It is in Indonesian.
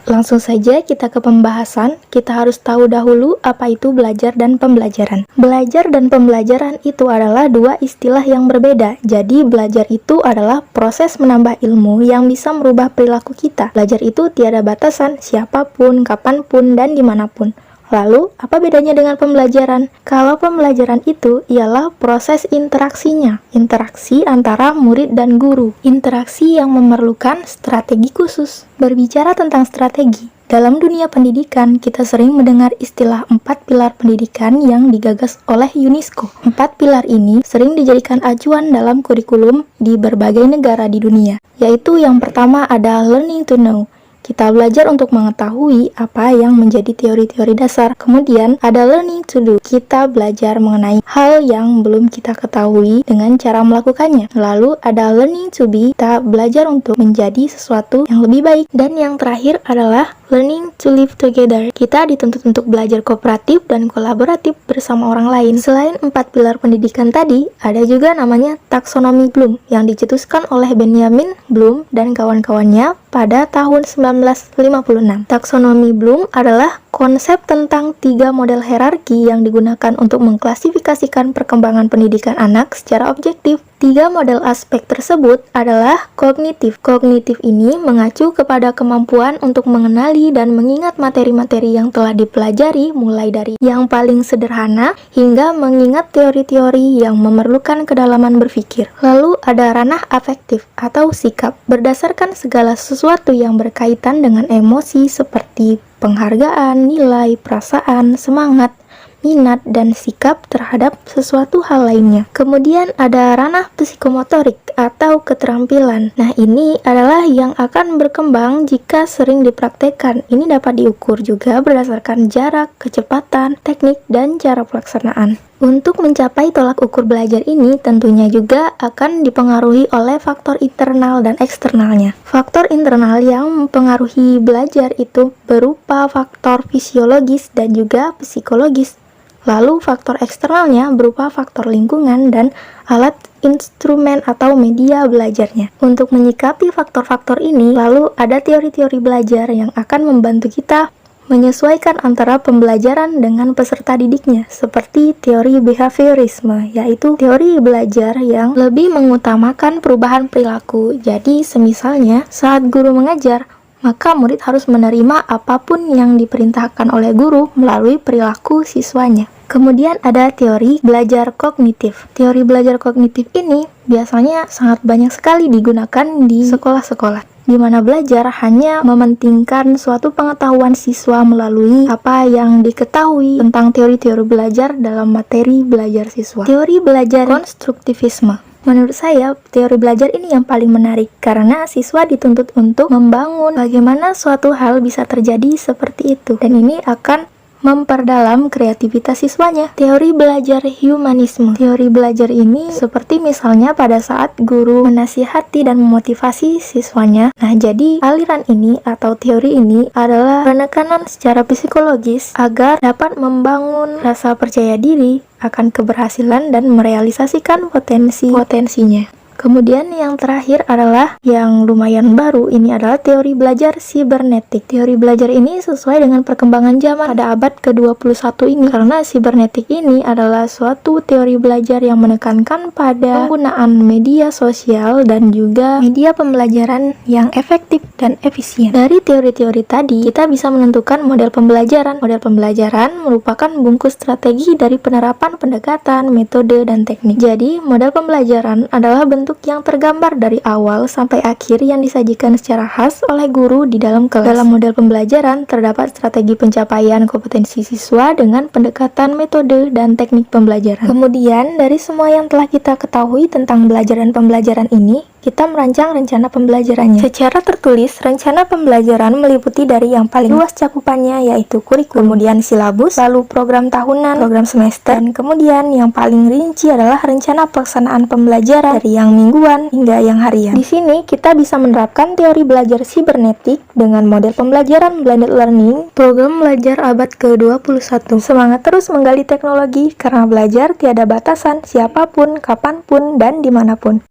Langsung saja kita ke pembahasan. Kita harus tahu dahulu apa itu belajar dan pembelajaran. Belajar dan pembelajaran itu adalah dua istilah yang berbeda. Jadi belajar itu adalah proses menambah ilmu yang bisa merubah perilaku kita. Belajar itu tiada batasan, siapapun, kapanpun, dan dimanapun. Lalu, apa bedanya dengan pembelajaran? Kalau pembelajaran itu ialah proses interaksinya, interaksi antara murid dan guru, interaksi yang memerlukan strategi khusus. Berbicara tentang strategi, dalam dunia pendidikan, kita sering mendengar istilah 4 pilar pendidikan yang digagas oleh UNESCO. 4 pilar ini sering dijadikan acuan dalam kurikulum di berbagai negara di dunia, yaitu yang pertama ada learning to know. Kita belajar untuk mengetahui apa yang menjadi teori-teori dasar. Kemudian ada learning to do. Kita belajar mengenai hal yang belum kita ketahui dengan cara melakukannya. Lalu ada learning to be. Kita belajar untuk menjadi sesuatu yang lebih baik. Dan yang terakhir adalah learning to live together. Kita dituntut untuk belajar kooperatif dan kolaboratif bersama orang lain. Selain 4 pilar pendidikan tadi, ada juga namanya taksonomi Bloom yang dicetuskan oleh Benjamin Bloom dan kawan-kawannya pada tahun 1956. Taksonomi Bloom adalah konsep tentang 3 model hierarki yang digunakan untuk mengklasifikasikan perkembangan pendidikan anak secara objektif. 3 model aspek tersebut adalah kognitif. Kognitif ini mengacu kepada kemampuan untuk mengenali dan mengingat materi-materi yang telah dipelajari, mulai dari yang paling sederhana hingga mengingat teori-teori yang memerlukan kedalaman berpikir. Lalu ada ranah afektif atau sikap, berdasarkan segala sesuatu yang berkaitan dengan emosi seperti penghargaan, nilai, perasaan, semangat, minat, dan sikap terhadap sesuatu hal lainnya. Kemudian ada ranah psikomotorik atau keterampilan. Nah, ini adalah yang akan berkembang jika sering dipraktekkan. Ini dapat diukur juga berdasarkan jarak, kecepatan, teknik, dan cara pelaksanaan. Untuk mencapai tolak ukur belajar ini tentunya juga akan dipengaruhi oleh faktor internal dan eksternalnya. Faktor internal yang mempengaruhi belajar itu berupa faktor fisiologis dan juga psikologis. Lalu faktor eksternalnya berupa faktor lingkungan dan alat instrumen atau media belajarnya. Untuk menyikapi faktor-faktor ini, lalu ada teori-teori belajar yang akan membantu kita menyesuaikan antara pembelajaran dengan peserta didiknya, seperti teori behaviorisme, yaitu teori belajar yang lebih mengutamakan perubahan perilaku. Jadi, semisalnya saat guru mengajar, maka murid harus menerima apapun yang diperintahkan oleh guru melalui perilaku siswanya. Kemudian ada teori belajar kognitif. Teori belajar kognitif ini biasanya sangat banyak sekali digunakan di sekolah-sekolah, di mana belajar hanya mementingkan suatu pengetahuan siswa melalui apa yang diketahui tentang teori-teori belajar dalam materi belajar siswa. Teori belajar konstruktivisme. Menurut saya, teori belajar ini yang paling menarik karena siswa dituntut untuk membangun bagaimana suatu hal bisa terjadi seperti itu, dan ini akan memperdalam kreativitas siswanya. Teori belajar humanisme. Teori belajar ini seperti misalnya pada saat guru menasihati dan memotivasi siswanya. Nah, jadi aliran ini atau teori ini adalah penekanan secara psikologis agar dapat membangun rasa percaya diri akan keberhasilan dan merealisasikan potensinya. Kemudian yang terakhir adalah yang lumayan baru, ini adalah teori belajar sibernetik. Teori belajar ini sesuai dengan perkembangan zaman pada abad ke-21 ini, karena sibernetik ini adalah suatu teori belajar yang menekankan pada penggunaan media sosial dan juga media pembelajaran yang efektif dan efisien. Dari teori-teori tadi, kita bisa menentukan model pembelajaran. Model pembelajaran merupakan bungkus strategi dari penerapan pendekatan, metode, dan teknik. Jadi, model pembelajaran adalah bentuk yang tergambar dari awal sampai akhir yang disajikan secara khas oleh guru di dalam kelas. Dalam model pembelajaran terdapat strategi pencapaian kompetensi siswa dengan pendekatan metode dan teknik pembelajaran. Kemudian dari semua yang telah kita ketahui tentang belajar dan pembelajaran ini, kita merancang rencana pembelajarannya. Secara tertulis, rencana pembelajaran meliputi dari yang paling luas cakupannya yaitu kurikulum, kemudian silabus, lalu program tahunan, program semester, dan kemudian yang paling rinci adalah rencana pelaksanaan pembelajaran dari yang mingguan hingga yang harian. Di sini kita bisa menerapkan teori belajar sibernetik dengan model pembelajaran blended learning, program belajar abad ke-21. Semangat terus menggali teknologi karena belajar tiada batasan, siapapun, kapanpun, dan dimanapun.